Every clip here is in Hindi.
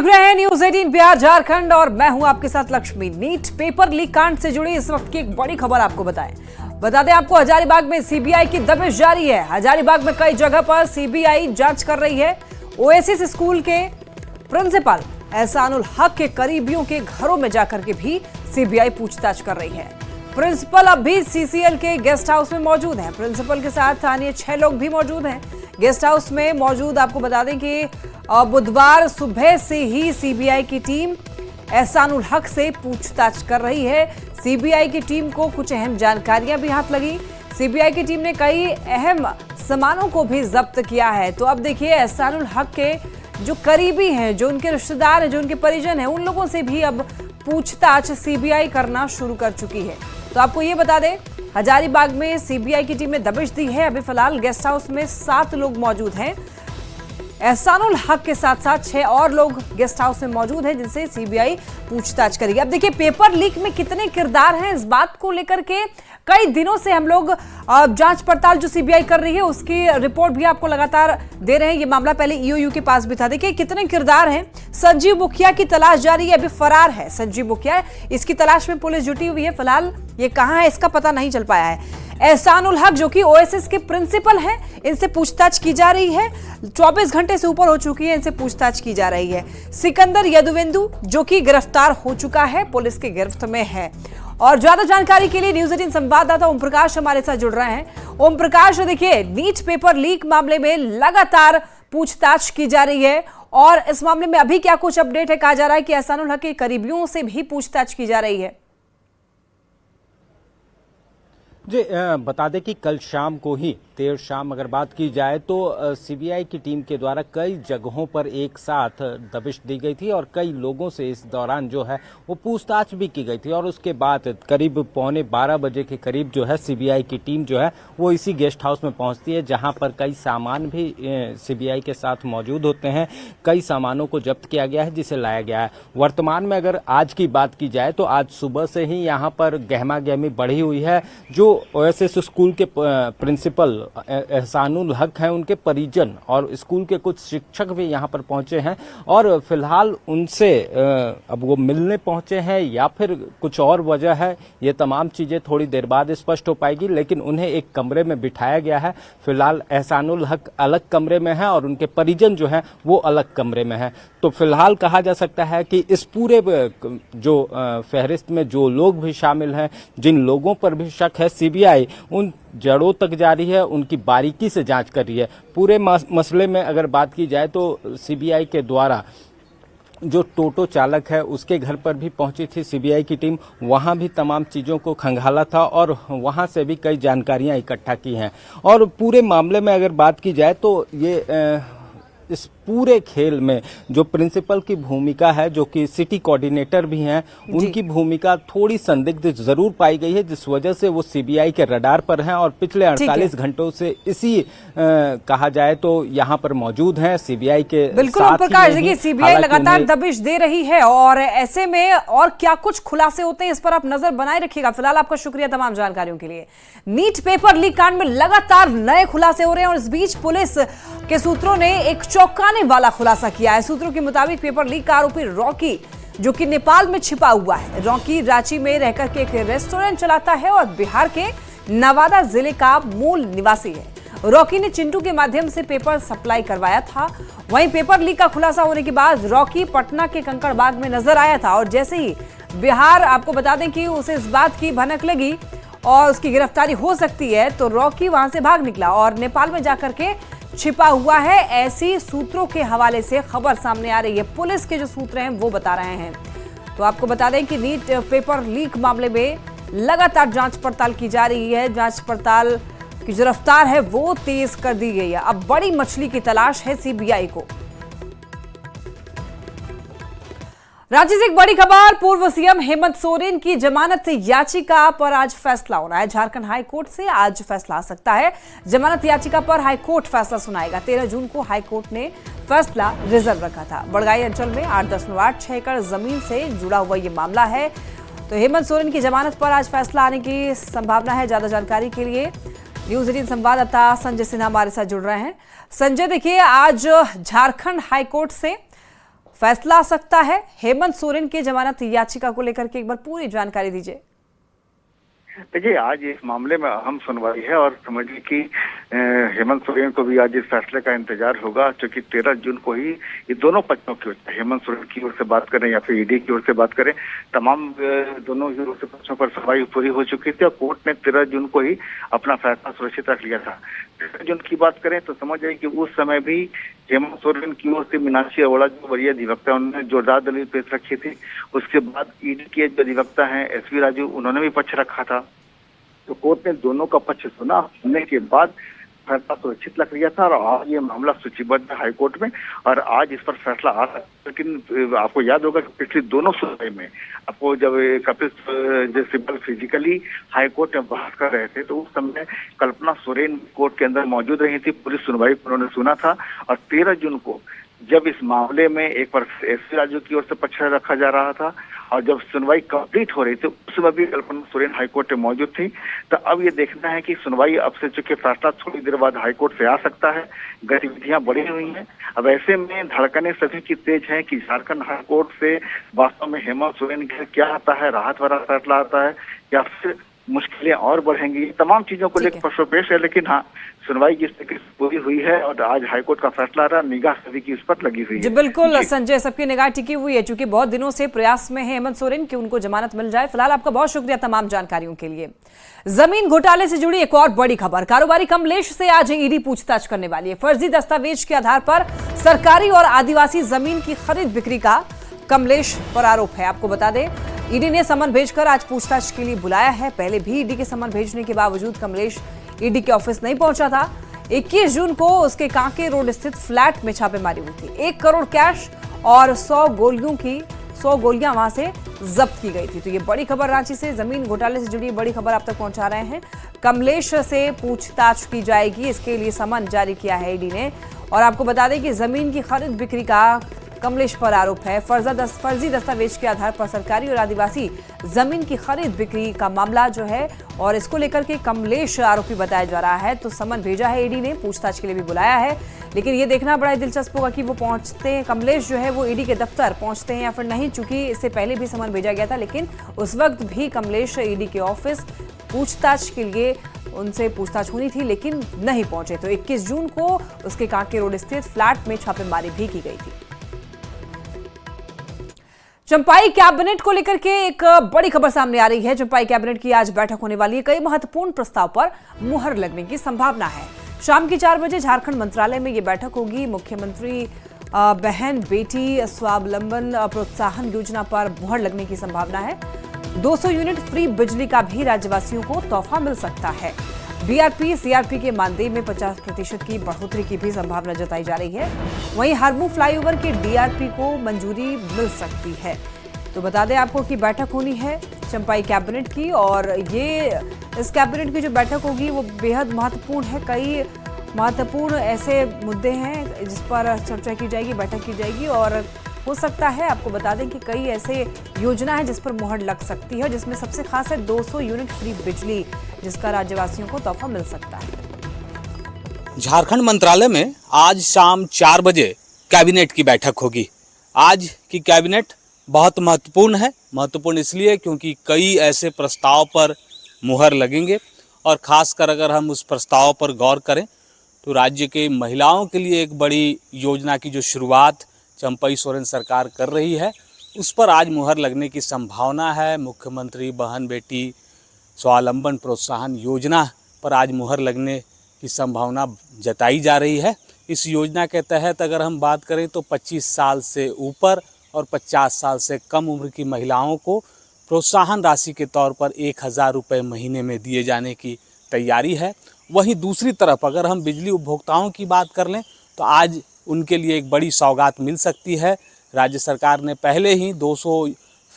रहे हैं न्यूज 18 बिहार झारखंड और मैं हूं आपके साथ लक्ष्मी। नीट पेपर लीक कांड से जुड़ी इस वक्त की एक बड़ी खबर आपको बता दें आपको, हजारीबाग में सीबीआई की दबिश जारी है। हजारीबाग में कई जगह पर सीबीआई जांच कर रही है। ओएसिस स्कूल के प्रिंसिपल एहसानुल हक के करीबियों के घरों में जाकर के भी सीबीआई पूछताछ कर रही है। प्रिंसिपल अब भी सीसीएल के गेस्ट हाउस में मौजूद हैं। प्रिंसिपल के साथ स्थानीय 6 लोग भी मौजूद हैं गेस्ट हाउस में मौजूद। आपको बता दें कि बुधवार सुबह से ही सीबीआई की टीम एहसानुल हक से पूछताछ कर रही है। सीबीआई की टीम को कुछ अहम जानकारियां भी हाथ लगी। सीबीआई की टीम ने कई अहम सामानों को भी जब्त किया है। तो अब देखिए, एहसानुल हक के जो करीबी हैं, जो उनके रिश्तेदार हैं, जो उनके परिजन हैं, उन लोगों से भी अब पूछताछ सीबीआई करना शुरू कर चुकी है। तो आपको ये बता दें, हजारीबाग में सीबीआई की टीम ने दबिश दी है। अभी फिलहाल गेस्ट हाउस में 7 लोग मौजूद हैं। एहसानुल हक के साथ साथ 6 और लोग गेस्ट हाउस में मौजूद हैं जिनसे सीबीआई पूछताछ करेगी। अब देखिए, पेपर लीक में कितने किरदार हैं, इस बात को लेकर के कई दिनों से हम लोग जांच पड़ताल जो सीबीआई कर रही है उसकी रिपोर्ट भी आपको लगातार दे रहे हैं। ये मामला पहले ईओयू के पास भी था। देखिए कितने किरदार हैं। संजीव मुखिया की तलाश जारी है, अभी फरार है संजीव मुखिया। इसकी तलाश में पुलिस जुटी हुई है। फिलहाल ये कहां है इसका पता नहीं चल पाया है। एहसानुल हक जो कि ओएसिस के प्रिंसिपल हैं, इनसे पूछताछ की जा रही है। 24 घंटे से ऊपर हो चुकी है, इनसे पूछताछ की जा रही है। सिकंदर यदुवेंदु जो कि गिरफ्तार हो चुका है, पुलिस की गिरफ्त में है। और ज्यादा जानकारी के लिए न्यूज 18 संवाददाता ओम प्रकाश हमारे साथ जुड़ रहे हैं। ओम प्रकाश, देखिए नीट पेपर लीक मामले में लगातार पूछताछ की जा रही है और इस मामले में अभी क्या कुछ अपडेट है? कहा जा रहा है कि एहसानुल हक के करीबियों से भी पूछताछ की जा रही है। जी बता दें कि कल शाम को ही, देर शाम अगर बात की जाए तो सीबीआई की टीम के द्वारा कई जगहों पर एक साथ दबिश दी गई थी और कई लोगों से इस दौरान जो है वो पूछताछ भी की गई थी। और उसके बाद करीब 11:15 बजे के करीब जो है सीबीआई की टीम जो है वो इसी गेस्ट हाउस में पहुंचती है, जहां पर कई सामान भी सीबीआई के साथ मौजूद होते हैं। कई सामानों को जब्त किया गया है, जिसे लाया गया है। वर्तमान में अगर आज की बात की जाए तो आज सुबह से ही यहाँ पर गहमा गहमी बढ़ी हुई है। जो ओएसिस स्कूल के प्रिंसिपल एहसानुल हक हैं, उनके परिजन और स्कूल के कुछ शिक्षक भी यहाँ पर पहुंचे हैं और फिलहाल उनसे अब वो मिलने पहुंचे हैं या फिर कुछ और वजह है, ये तमाम चीजें थोड़ी देर बाद स्पष्ट हो पाएगी। लेकिन उन्हें एक कमरे में बिठाया गया है। फिलहाल एहसानुल हक अलग कमरे में है और उनके परिजन जो है वो अलग कमरे में है। तो फिलहाल कहा जा सकता है कि इस पूरे जो फहरिस्त में जो लोग भी शामिल हैं, जिन लोगों पर भी शक है, सीबीआई उन जड़ों तक जा रही है, उनकी बारीकी से जांच कर रही है। पूरे मसले में अगर बात की जाए तो सीबीआई के द्वारा जो टोटो चालक है उसके घर पर भी पहुंची थी सीबीआई की टीम। वहां भी तमाम चीजों को खंगाला था और वहां से भी कई जानकारियां इकट्ठा की हैं। और पूरे मामले में अगर बात की जाए तो ये इस पूरे खेल में जो प्रिंसिपल की भूमिका है, जो कि सिटी कोऑर्डिनेटर भी हैं, उनकी भूमिका थोड़ी संदिग्ध जरूर पाई गई है, जिस वजह से वो सीबीआई के रडार पर हैं और पिछले 48 घंटों से इसी कहा जाए तो यहाँ पर मौजूद हैं सीबीआई के। बिल्कुल प्रकाश, देखिए सीबीआई लगातार दबिश दे रही है और ऐसे में और क्या कुछ खुलासे होते हैं इस पर आप नजर बनाए रखिएगा। फिलहाल आपका शुक्रिया तमाम जानकारियों के लिए। नीट पेपर लीक कांड में लगातार नए खुलासे हो रहे हैं और इस बीच पुलिस के सूत्रों ने एक चौंकाने वाला खुलासा किया है। सूत्रों के मुताबिक पेपर लीक का आरोपी रॉकी, जो कि नेपाल में छिपा हुआ है। रॉकी रांची में रहकर के एक रेस्टोरेंट चलाता है और बिहार के नवादा जिले का मूल निवासी है। रॉकी ने चिंटू के माध्यम से पेपर सप्लाई करवाया था। वहीं पेपर लीक का खुलासा होने के बाद रॉकी पटना के कंकड़बाग में नजर आया था और जैसे ही बिहार, आपको बता दें कि उसे इस बात की भनक लगी और उसकी गिरफ्तारी हो सकती है, तो रॉकी वहां से भाग निकला और नेपाल में जाकर के छिपा हुआ है। ऐसी सूत्रों के हवाले से खबर सामने आ रही है। पुलिस के जो सूत्र हैं वो बता रहे हैं। तो आपको बता दें कि नीट पेपर लीक मामले में लगातार जांच पड़ताल की जा रही है। जांच पड़ताल की जो रफ्तार है वो तेज कर दी गई है। अब बड़ी मछली की तलाश है सीबीआई को। राज्य से एक बड़ी खबर, पूर्व सीएम हेमंत सोरेन की जमानत याचिका पर आज फैसला होना है। झारखंड हाई कोर्ट से आज फैसला आ सकता है। जमानत याचिका पर हाई कोर्ट फैसला सुनाएगा। 13 जून को हाई कोर्ट ने फैसला रिजर्व रखा था। बड़गाई अंचल में 8.86 एकड़ जमीन से जुड़ा हुआ ये मामला है। तो हेमंत सोरेन की जमानत पर आज फैसला आने की संभावना है। ज्यादा जानकारी के लिए न्यूज 18 संवाददाता संजय सिन्हा हमारे साथ जुड़ रहे हैं। संजय, देखिए आज झारखंड हाई कोर्ट से फैसला आ सकता है। हेमंत सोरेन की जमानत याचिका को लेकर के एक बार पूरी जानकारी दीजिए। देखिए, आज इस मामले में अहम सुनवाई है और समझिए कि हेमंत सोरेन को भी आज इस फैसले का इंतजार होगा, क्योंकि 13 जून को ही ये दोनों पक्षों की ओर से, हेमंत सोरेन की ओर से बात करें या फिर ईडी की ओर से बात करें, तमाम दोनों ही ओर से पक्षों पर सुनवाई पूरी हो चुकी थी और कोर्ट ने 13 जून को ही अपना फैसला सुरक्षित रख लिया था। 13 जून की बात करें तो समझ जाए कि उस समय भी हेमंत सोरेन की ओर से मीनाक्षी अरोड़ा जो वरीय अधिवक्ता, उन्होंने जोरदार दलील पेश रखी थी। उसके बाद ईडी के जो अधिवक्ता हैं एसवी राजू, उन्होंने भी पक्ष रखा था। तो कोर्ट ने दोनों का पक्ष सुनने के बाद फैसला सुरक्षित रख लिया था और आज ये मामला सूचीबद्ध है हाईकोर्ट में और आज इस पर फैसला आ सकता है। लेकिन आपको याद होगा कि पिछली दोनों सुनवाई में आपको जब कपिल सिब्बल फिजिकली हाईकोर्ट में बहस कर रहे थे तो उस समय कल्पना सोरेन कोर्ट के अंदर मौजूद रही थी, पूरी सुनवाई उन्होंने सुना था। और 13 जून को जब इस मामले में एक बार एसवी राजू की ओर से पक्ष रखा जा रहा था और जब सुनवाई कंप्लीट हो रही थी उस समय भी कल्पना सोरेन हाईकोर्ट में मौजूद थी। तो अब ये देखना है कि सुनवाई अब से, चूंकि फैसला थोड़ी देर बाद हाईकोर्ट से आ सकता है, गतिविधियां बढ़ी हुई हैं। अब ऐसे में धड़कने सभी की तेज है कि झारखंड हाईकोर्ट से वास्तव में हेमंत सोरेन का क्या आता है, राहत भरा फैसला आता है या फिर मुश्किलें और बढ़ेंगी। तमाम चीजों को लेकर प्रश्नपेश है, लेकिन हाँ, सुनवाई जिस तरीके से पूरी हुई है और आज हाईकोर्ट का फैसला आ रहा, निगाह सभी की इस पर लगी हुई है। जी बिल्कुल संजय, सबकी निगाह टिकी हुई है क्योंकि बहुत दिनों से प्रयास में है हेमंत सोरेन कि उनको जमानत मिल जाए। फिलहाल आपका बहुत शुक्रिया तमाम जानकारियों के लिए। जमीन घोटाले से जुड़ी एक और बड़ी खबर, कारोबारी कमलेश से आज ईडी पूछताछ करने वाली है। फर्जी दस्तावेज के आधार पर सरकारी और आदिवासी जमीन की खरीद बिक्री का कमलेश पर आरोप है। आपको बता दें, ईडी ने समन भेजकर आज पूछताछ के लिए बुलाया है। पहले भी ईडी के समन भेजने के बावजूद कमलेश ईडी के ऑफिस नहीं पहुंचा था। 21 जून को उसके कांके रोड स्थित फ्लैट में छापेमारी हुई थी। 1 करोड़ कैश और 100 गोलियां वहां से जब्त की गई थी। तो ये बड़ी खबर रांची से, जमीन घोटाले से जुड़ी बड़ी खबर आप तक पहुंचा रहे हैं। कमलेश से पूछताछ की जाएगी, इसके लिए समन जारी किया है ईडी ने। और आपको बता दें कि जमीन की खरीद बिक्री का कमलेश पर आरोप है। फर्जी दस्तावेज के आधार पर सरकारी और आदिवासी जमीन की खरीद बिक्री का मामला जो है और इसको लेकर के कमलेश आरोपी बताया जा रहा है। तो समन भेजा है ईडी ने, पूछताछ के लिए भी बुलाया है। लेकिन ये देखना बड़ा दिलचस्प होगा कि वो पहुंचते हैं, कमलेश जो है वो ईडी के दफ्तर पहुंचते हैं या फिर नहीं, चूंकि इससे पहले भी समन भेजा गया था लेकिन उस वक्त भी कमलेश ईडी के ऑफिस पूछताछ के लिए उनसे पूछताछ होनी थी लेकिन नहीं पहुंचे। तो 21 जून को उसके कांके रोड स्थित फ्लैट में छापेमारी भी की गई थी। चंपाई कैबिनेट को लेकर के एक बड़ी खबर सामने आ रही है। चंपाई कैबिनेट की आज बैठक होने वाली है। कई महत्वपूर्ण प्रस्ताव पर मुहर लगने की संभावना है। शाम के 4 बजे झारखंड मंत्रालय में ये बैठक होगी। मुख्यमंत्री बहन बेटी स्वावलंबन प्रोत्साहन योजना पर मुहर लगने की संभावना है। 200 यूनिट फ्री बिजली का भी राज्यवासियों को तोहफा मिल सकता है। बीआरपी सीआरपी के मानदेय में 50% की बढ़ोतरी की भी संभावना जताई जा रही है। वहीं हरमू फ्लाईओवर के डीआरपी को मंजूरी मिल सकती है। तो बता दें आपको कि बैठक होनी है चंपाई कैबिनेट की और ये इस कैबिनेट की जो बैठक होगी वो बेहद महत्वपूर्ण है। कई महत्वपूर्ण ऐसे मुद्दे हैं जिस पर चर्चा की जाएगी, बैठक की जाएगी और हो सकता है, आपको बता दें कि कई ऐसे योजना है जिस पर मुहर लग सकती है, जिसमें सबसे खास है 200 यूनिट फ्री बिजली, जिसका राज्यवासियों को तोहफा मिल सकता है। झारखंड मंत्रालय में आज शाम 4 बजे कैबिनेट की बैठक होगी। आज की कैबिनेट बहुत महत्वपूर्ण है। महत्वपूर्ण इसलिए क्योंकि कई ऐसे प्रस्ताव पर मुहर लगेंगे और खासकर अगर हम उस प्रस्ताव पर गौर करें तो राज्य के महिलाओं के लिए एक बड़ी योजना की जो शुरुआत चंपाई सोरेन सरकार कर रही है उस पर आज मुहर लगने की संभावना है। मुख्यमंत्री बहन बेटी स्वावलंबन प्रोत्साहन योजना पर आज मुहर लगने की संभावना जताई जा रही है। इस योजना के तहत अगर हम बात करें तो 25 साल से ऊपर और 50 साल से कम उम्र की महिलाओं को प्रोत्साहन राशि के तौर पर 1000 रुपये महीने में दिए जाने की तैयारी है। वहीं दूसरी तरफ अगर हम बिजली उपभोक्ताओं की बात कर लें तो आज उनके लिए एक बड़ी सौगात मिल सकती है। राज्य सरकार ने पहले ही 200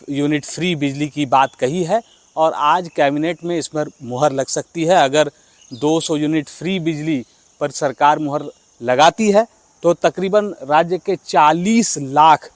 यूनिट फ्री बिजली की बात कही है और आज कैबिनेट में इस पर मुहर लग सकती है। अगर 200 यूनिट फ्री बिजली पर सरकार मुहर लगाती है तो तकरीबन राज्य के 40 लाख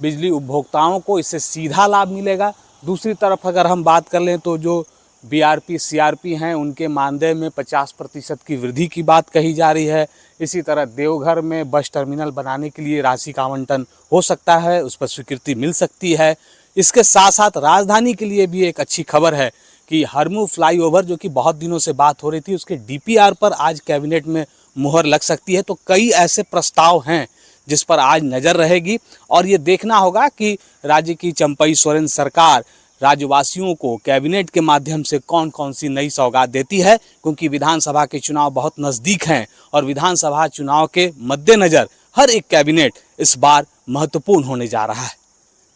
बिजली उपभोक्ताओं को इससे सीधा लाभ मिलेगा। दूसरी तरफ अगर हम बात कर लें तो जो बीआरपी सीआरपी हैं उनके मानदेय में 50% की वृद्धि की बात कही जा रही है। इसी तरह देवघर में बस टर्मिनल बनाने के लिए राशि का आवंटन हो सकता है, उस पर स्वीकृति मिल सकती है। इसके साथ साथ राजधानी के लिए भी एक अच्छी खबर है कि हरमू फ्लाईओवर जो कि बहुत दिनों से बात हो रही थी, उसके डीपीआर पर आज कैबिनेट में मुहर लग सकती है। तो कई ऐसे प्रस्ताव हैं जिस पर आज नज़र रहेगी और ये देखना होगा कि राज्य की चंपई सोरेन सरकार राज्यवासियों को कैबिनेट के माध्यम से कौन कौन सी नई सौगात देती है, क्योंकि विधानसभा के चुनाव बहुत नज़दीक हैं और विधानसभा चुनाव के मद्देनज़र हर एक कैबिनेट इस बार महत्वपूर्ण होने जा रहा है।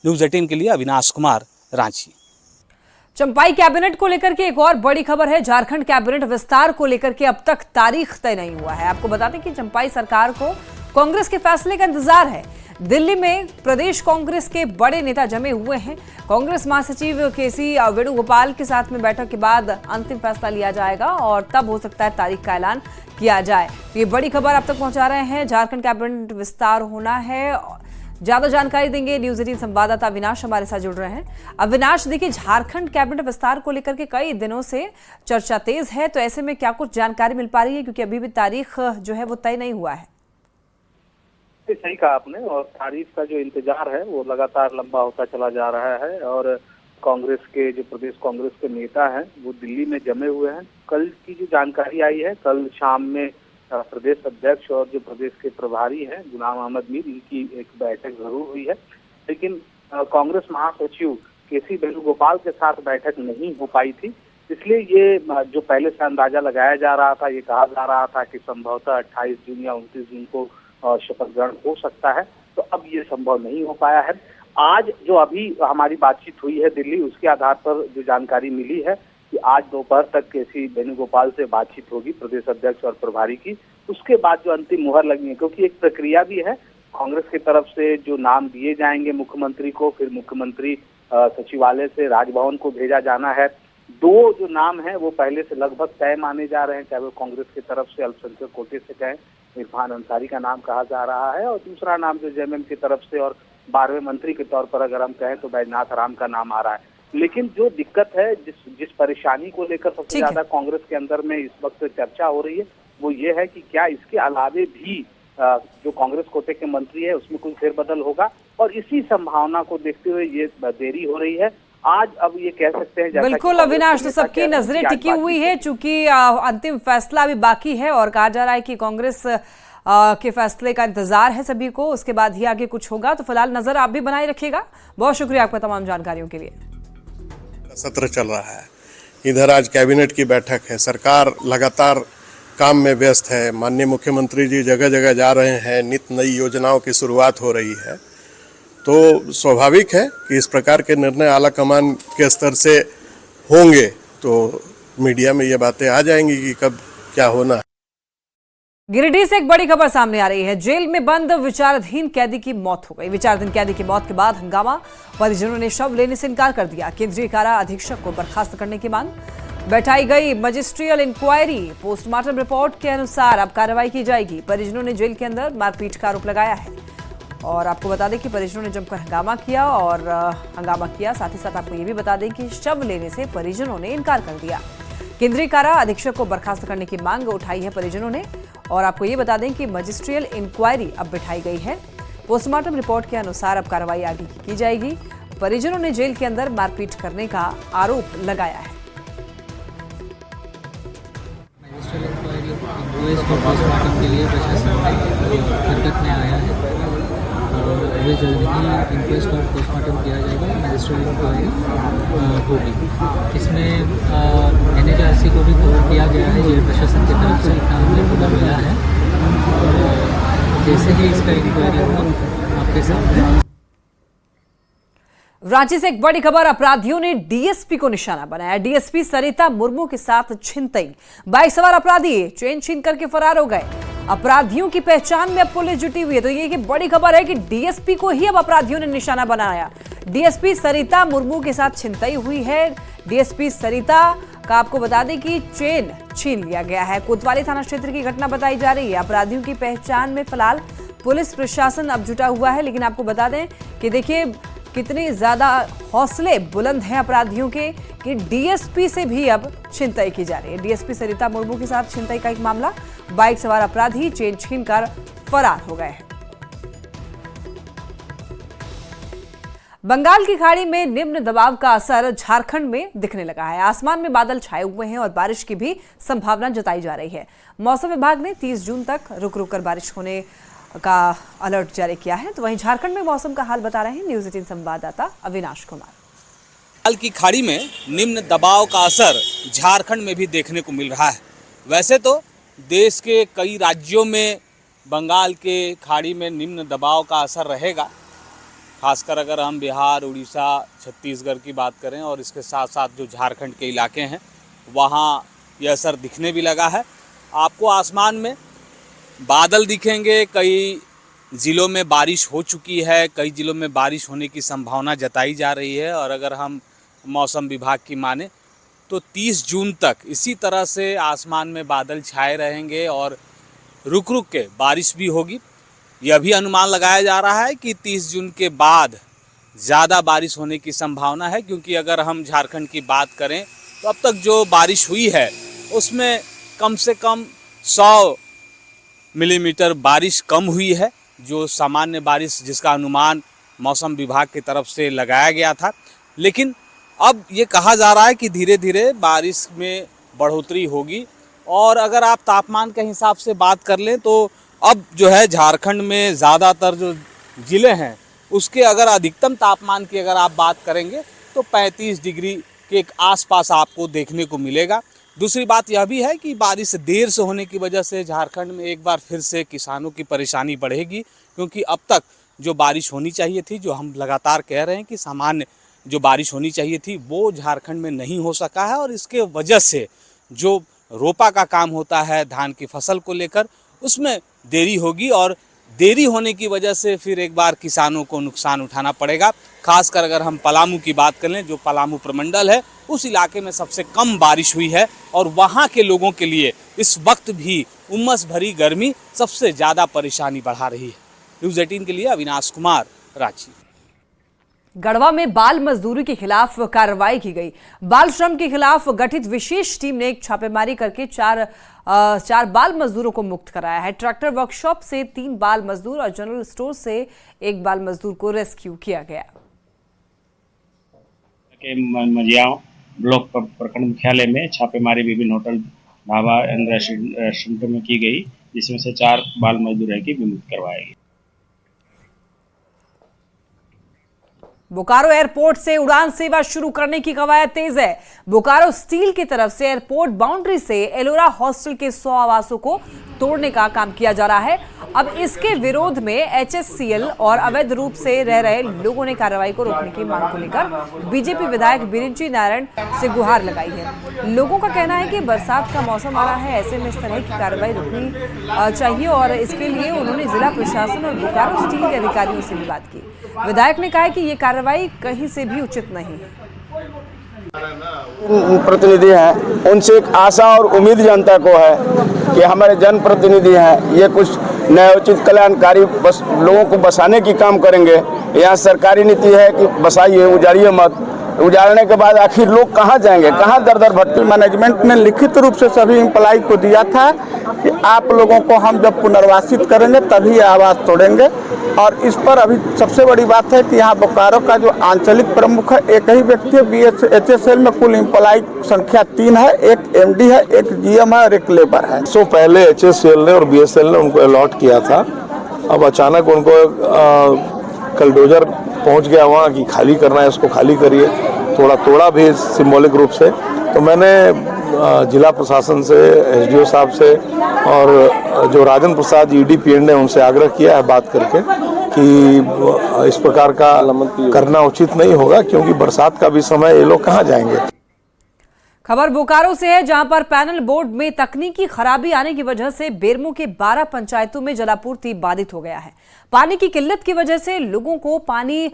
न्यूज़ 18 के लिए अविनाश कुमार, रांची। चंपाई कैबिनेट को लेकर के एक और बड़ी खबर है। झारखंड कैबिनेट विस्तार को लेकर के अब तक तारीख तय नहीं हुआ है। आपको बता दें कि चंपाई सरकार को कांग्रेस के फैसले का इंतजार है। दिल्ली में प्रदेश कांग्रेस के बड़े नेता जमे हुए हैं। कांग्रेस महासचिव केसी वेणुगोपाल के साथ में बैठक के बाद अंतिम फैसला लिया जाएगा और तब हो सकता है तारीख का ऐलान किया जाए। तो ये बड़ी खबर आप तक पहुंचा रहे हैं। झारखंड कैबिनेट विस्तार होना है। ज्यादा जानकारी देंगे न्यूज़ 18 संवाददाता अविनाश हमारे साथ जुड़ रहे हैं। अविनाश, देखिए झारखंड कैबिनेट विस्तार को लेकर के कई दिनों से चर्चा तेज है, तो ऐसे में क्या कुछ जानकारी मिल पा रही है, क्योंकि अभी भी तारीख जो है वो तय नहीं हुआ है? सही कहा आपने, और तारीख का जो इंतजार है वो लगातार लंबा होता चला जा रहा है और कांग्रेस के जो प्रदेश कांग्रेस के नेता हैं वो दिल्ली में जमे हुए हैं। कल की जो जानकारी आई है, कल शाम में प्रदेश अध्यक्ष और जो प्रदेश के प्रभारी हैं गुलाम अहमद मीर, इनकी एक बैठक जरूर हुई है, लेकिन कांग्रेस महासचिव केसी वेणुगोपाल के साथ बैठक नहीं हो पाई थी। इसलिए ये जो पहले से अंदाजा लगाया जा रहा था, ये कहा जा रहा था कि संभवतः 28 जून या 29 जून को शपथ ग्रहण हो सकता है, तो अब ये संभव नहीं हो पाया है। आज जो अभी हमारी बातचीत हुई है दिल्ली, उसके आधार पर जो जानकारी मिली है कि आज दोपहर तक केसी वेणुगोपाल से बातचीत होगी प्रदेश अध्यक्ष और प्रभारी की। उसके बाद जो अंतिम मुहर लगनी है, क्योंकि एक प्रक्रिया भी है, कांग्रेस की तरफ से जो नाम दिए जाएंगे मुख्यमंत्री को, फिर मुख्यमंत्री सचिवालय से राजभवन को भेजा जाना है। दो जो नाम है वो पहले से लगभग तय माने जा रहे हैं, चाहे वो कांग्रेस की तरफ से अल्पसंख्यक कोटे से कहें, इरफान अंसारी का नाम कहा जा रहा है, और दूसरा नाम जो जेएमएम की तरफ से और 12वें मंत्री के तौर पर अगर हम कहें तो बैजनाथ राम का नाम आ रहा है। लेकिन जो दिक्कत है, जिस परेशानी को लेकर सबसे ज्यादा कांग्रेस के अंदर में इस वक्त चर्चा हो रही है, वो ये है कि क्या इसके अलावे भी जो कांग्रेस कोटे के मंत्री है उसमें कोई फेरबदल होगा, और इसी संभावना को देखते हुए ये देरी हो रही है। आज अब ये कह सकते हैं, बिल्कुल अविनाश, तो सबकी नजरें टिकी हुई है, चूंकि अंतिम फैसला अभी बाकी है और कहा जा रहा है कि कांग्रेस के फैसले का इंतजार है सभी को, उसके बाद ही आगे कुछ होगा। तो फिलहाल नजर आप भी बनाए रखिएगा। बहुत शुक्रिया आपका तमाम जानकारियों के लिए। सत्र चल रहा है, इधर आज कैबिनेट की बैठक है, सरकार लगातार काम में व्यस्त है, माननीय मुख्यमंत्री जी जगह जगह जा रहे हैं, नित नई योजनाओं की शुरुआत हो रही है, तो स्वाभाविक है कि इस प्रकार के निर्णय आला कमान के स्तर से होंगे तो मीडिया में ये बातें आ जाएंगी कि कब क्या होना है। गिरिडीह से एक बड़ी खबर सामने आ रही है। जेल में बंद विचाराधीन कैदी की मौत हो गई। विचाराधीन कैदी की मौत के बाद हंगामा, परिजनों ने शव लेने से इनकार कर दिया। केंद्रीय कारा अधीक्षक को बर्खास्त करने की मांग, बैठाई गई मजिस्ट्रियल इंक्वायरी, पोस्टमार्टम रिपोर्ट के अनुसार अब कार्रवाई की जाएगी। परिजनों ने जेल के अंदर मारपीट का आरोप लगाया है और आपको बता दें कि परिजनों ने जमकर हंगामा किया। साथ ही साथ आपको ये भी बता दें कि शव लेने से परिजनों ने इनकार कर दिया। केंद्रीय कारा अधीक्षक को बर्खास्त करने की मांग उठाई है परिजनों ने, और आपको ये बता दें कि मजिस्ट्रियल इंक्वायरी अब बिठाई गई है। पोस्टमार्टम रिपोर्ट के अनुसार अब कार्रवाई आगे की जाएगी। परिजनों ने जेल के अंदर मारपीट करने का आरोप लगाया है। मजिस्ट्रियल इंक्वायरी पोस्टमार्टम के लिए प्रशासन हरकत में आया है और अभी जल्द ही इंक्वेस्ट और पोस्टमार्टम किया जाएगा। मजिस्ट्रियल इंक्वायरी होगी। इसमें NHRC को भी खबर किया गया है, जेल प्रशासन की तरफ से इतना हमें खबर मिला है। जैसे ही इसका इंक्वायरी होगा आपके सामने। रांची से एक बड़ी खबर, अपराधियों ने डीएसपी को निशाना बनाया। डीएसपी सरिता मुर्मू के साथ छिनतई, बाइक सवार अपराधी चेन छीन करके फरार हो गए। अपराधियों की पहचान में अब पुलिस जुटी हुई है। तो ये की बड़ी खबर है कि डीएसपी को ही अब अपराधियों ने निशाना बनाया। डीएसपी सरिता मुर्मू के साथ छिनतई हुई है। डीएसपी सरिता का आपको बता दें कि चेन छीन लिया गया है। कोतवाली थाना क्षेत्र की घटना बताई जा रही है। अपराधियों की पहचान में फिलहाल पुलिस प्रशासन अब जुटा हुआ है, लेकिन आपको बता दें कि देखिए कितने ज्यादा हौसले बुलंद हैं अपराधियों के कि डीएसपी से भी अब छिनतई की जा रही है। डीएसपी सरिता मुर्मू के साथ छिनतई का एक मामला, बाइक सवार अपराधी चेन छीनकर फरार हो गए हैं। बंगाल की खाड़ी में निम्न दबाव का असर झारखंड में दिखने लगा है। आसमान में बादल छाए हुए हैं और बारिश की भी संभावना जताई जा रही है। मौसम विभाग ने 30 जून तक रुक रुक कर बारिश होने का अलर्ट जारी किया है। तो वहीं झारखंड में मौसम का हाल बता रहे हैं न्यूज 18 संवाददाता अविनाश कुमार। बंगाल की खाड़ी में निम्न दबाव का असर झारखंड में भी देखने को मिल रहा है। वैसे तो देश के कई राज्यों में बंगाल के खाड़ी में निम्न दबाव का असर रहेगा, खासकर अगर हम बिहार, उड़ीसा, छत्तीसगढ़ की बात करें और इसके साथ साथ जो झारखंड के इलाके हैं वहाँ यह असर दिखने भी लगा है। आपको आसमान में बादल दिखेंगे, कई ज़िलों में बारिश हो चुकी है, कई ज़िलों में बारिश होने की संभावना जताई जा रही है। और अगर हम मौसम विभाग की माने तो 30 जून तक इसी तरह से आसमान में बादल छाए रहेंगे और रुक रुक के बारिश भी होगी। यह भी अनुमान लगाया जा रहा है कि 30 जून के बाद ज़्यादा बारिश होने की संभावना है, क्योंकि अगर हम झारखंड की बात करें तो अब तक जो बारिश हुई है उसमें कम से कम 100 मिलीमीटर बारिश कम हुई है, जो सामान्य बारिश जिसका अनुमान मौसम विभाग की तरफ से लगाया गया था। लेकिन अब ये कहा जा रहा है कि धीरे धीरे बारिश में बढ़ोतरी होगी। और अगर आप तापमान के हिसाब से बात कर लें तो अब जो है झारखंड में ज़्यादातर जो ज़िले हैं उसके अगर अधिकतम तापमान की अगर आप बात करेंगे तो 35 डिग्री के आसपास आपको देखने को मिलेगा। दूसरी बात यह भी है कि बारिश देर से होने की वजह से झारखंड में एक बार फिर से किसानों की परेशानी बढ़ेगी, क्योंकि अब तक जो बारिश होनी चाहिए थी, जो हम लगातार कह रहे हैं कि सामान्य जो बारिश होनी चाहिए थी वो झारखंड में नहीं हो सका है। और इसके वजह से जो रोपा का काम होता है धान की फसल को लेकर उसमें देरी होगी और देरी होने की वजह से फिर एक बार किसानों को नुकसान उठाना पड़ेगा। खासकर अगर हम पलामू की बात कर लें, जो पलामू प्रमंडल है उस इलाके में सबसे कम बारिश हुई है और वहाँ के लोगों के लिए इस वक्त भी उमस भरी गर्मी सबसे ज़्यादा परेशानी बढ़ा रही है। न्यूज़ 18 के लिए अविनाश कुमार, रांची। गढ़वा में बाल मजदूरी के खिलाफ कार्रवाई की गई। बाल श्रम के खिलाफ गठित विशेष टीम ने एक छापेमारी करके चार बाल मजदूरों को मुक्त कराया है। ट्रैक्टर वर्कशॉप से 3 बाल मजदूर और जनरल स्टोर से 1 बाल मजदूर को रेस्क्यू किया गया। मजियाओं ब्लॉक प्रखंड मुख्यालय में छापेमारी विभिन्न होटल, ढाबा एंड रेस्टोरेंटों में की गई, जिसमें से 4 बाल मजदूर है कि विमुक्त करवाए गए। बोकारो एयरपोर्ट से उड़ान सेवा शुरू करने की कवायद तेज है। बोकारो स्टील की तरफ से एयरपोर्ट बाउंड्री से एलोरा हॉस्टल के 100 आवासों को तोड़ने का काम किया जा रहा है। अब इसके विरोध में एचएससीएल और अवैध रूप से रह रहे लोगों ने कार्रवाई को रोकने की मांग को लेकर बीजेपी विधायक बिरिंची नारायण से गुहार लगाई है। लोगों का कहना है कि बरसात का मौसम आ रहा है, ऐसे में इस तरह की कार्रवाई रुकनी चाहिए और इसके लिए उन्होंने जिला प्रशासन और बोकारो स्टील के अधिकारियों से भी बात की। विधायक ने कहा कि ये कार्रवाई कहीं से भी उचित नहीं है। प्रतिनिधि हैं, उनसे एक आशा और उम्मीद जनता को है कि हमारे जनप्रतिनिधि हैं, ये कुछ न्यायोचित कल्याणकारी बस लोगों को बसाने की काम करेंगे। यहाँ सरकारी नीति है कि बसाइए, उजाड़िए मत। उजाड़ने के बाद आखिर लोग कहाँ जाएंगे, कहाँ दर दर भटके। मैनेजमेंट ने लिखित रूप से सभी एम्प्लॉय को दिया था कि आप लोगों को हम जब पुनर्वासित करेंगे तभी आवास तोड़ेंगे। और इस पर अभी सबसे बड़ी बात है कि यहाँ बोकारो का जो आंचलिक प्रमुख है एक ही व्यक्ति है। एचएसएल में कुल एम्प्लॉय संख्या 3 है, एक एमडी है, एक जीएम है और एक लेबर है। सो पहले एचएसएल ने और बीएसएल ने उनको अलॉट किया था। अब अचानक उनको कल डोजर पहुंच गया वहाँ कि खाली करना है, इसको खाली करिए। थोड़ा तोड़ा भी सिंबॉलिक रूप से। तो मैंने जिला प्रशासन से, एसडीओ साहब से और जो राजन प्रसाद ईडीपीएन ने उनसे आग्रह किया है बात करके कि इस प्रकार का करना उचित नहीं होगा, क्योंकि बरसात का भी समय, ये लोग कहाँ जाएंगे। खबर बोकारो से है, जहां पर पैनल बोर्ड में तकनीकी खराबी आने की वजह से बेरमो के 12 पंचायतों में जलापूर्ति बाधित हो गया है। पानी की किल्लत की वजह से लोगों को पानी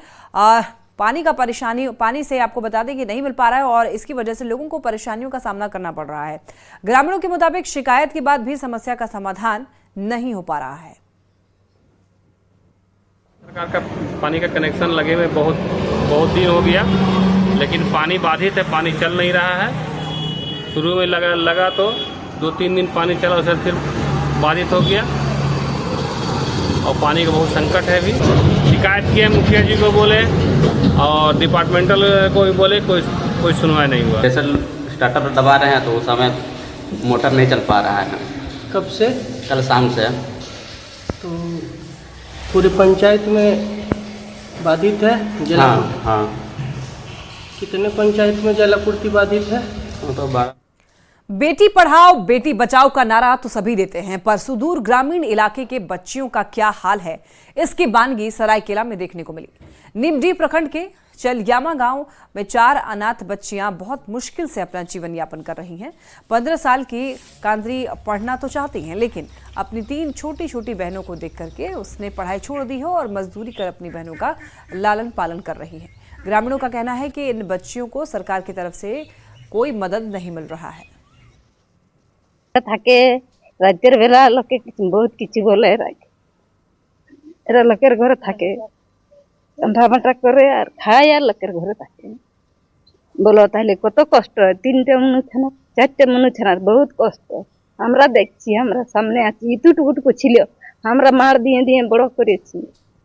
से आपको बता दें कि नहीं मिल पा रहा है और इसकी वजह से लोगों को परेशानियों का सामना करना पड़ रहा है। ग्रामीणों के मुताबिक शिकायत के बाद भी समस्या का समाधान नहीं हो पा रहा है। सरकार का पानी का कनेक्शन लगे हुए बहुत बहुत दिन हो गया, लेकिन पानी बाधित है, पानी चल नहीं रहा है। शुरू में लगा तो 2-3 दिन पानी चला, उसके फिर बाधित हो गया और पानी का बहुत संकट है। भी शिकायत किया मुखिया जी को बोले और डिपार्टमेंटल को भी बोले, कोई सुनवाई नहीं हुआ। जैसे स्टार्टर दबा रहे हैं तो उस समय मोटर नहीं चल पा रहा है। कब से? कल शाम से। तो पूरे पंचायत में बाधित है जल? हाँ। कितने पंचायत में जलापूर्ति बाधित है? तो 12। बेटी पढ़ाओ बेटी बचाओ का नारा तो सभी देते हैं, पर सुदूर ग्रामीण इलाके के बच्चियों का क्या हाल है, इसकी बानगी सरायकेला में देखने को मिली। निमडी प्रखंड के चलग्यामा गांव में 4 अनाथ बच्चियां बहुत मुश्किल से अपना जीवन यापन कर रही हैं। 15 साल की कांद्री पढ़ना तो चाहती हैं, लेकिन अपनी 3 छोटी छोटी बहनों को देख करके उसने पढ़ाई छोड़ दी है और मजदूरी कर अपनी बहनों का लालन पालन कर रही है। ग्रामीणों का कहना है कि इन बच्चियों को सरकार की तरफ से कोई मदद नहीं मिल रहा है। থাকে রাজ্যের বেলা লোকে বহুত কিছু বলে এরা লোকের ঘরে থাকে, রান্না বান্না করে আর খায় আর লোকের ঘরে থাকে। বলো তাহলে কত কষ্ট হয়, 3টে মনু ছানা 4টে মনু ছানার বহুত কষ্ট আমরা দেখছি, আমরা সামনে আছি। ইতুটুকুটুকু ছিল আমরা মার দিয়ে দিয়ে বড় করেছি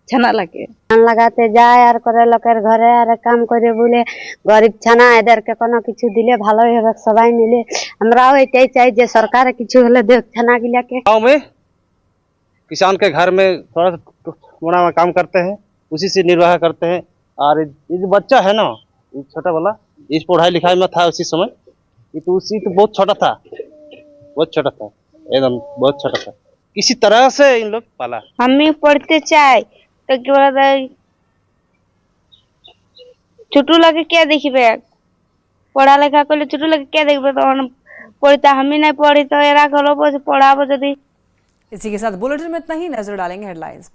ছানা লাগে। লাগাতে যায় আর করে লোকের ঘরে আর কাম করে বলে গরিব ছানা এদেরকে কোনো কিছু দিলে ভালোই হবে সবাই মিলে। আমরাও এটাই চাই যে সরকার কিছু হলে দেখ ছানা গিলাকে। गाँव में किसान के घर में थोड़ा मोड़ा में काम करते हैं, उसी से निर्वाह करते हैं। और ये जो बच्चा है ना, ये छोटा वाला, इस पढ़ाई लिखाई में था उसी समय, ये तो उसी तो बहुत छोटा था, एकदम बहुत छोटा था। किसी तरह से इन लोग पाला। हम भी पढ़ते चाय तो কি বলে ছোট লাগে কে দেখবে, পড়ালেখা করলে ছোট লাগে কে দেখবে, তখন পড়তে আমি নাই পড়ি তো এরা গলো পড়াবো যদি। इसी के साथ बुलेटिन में इतना ही। नजर डालेंगे हेडलाइंस।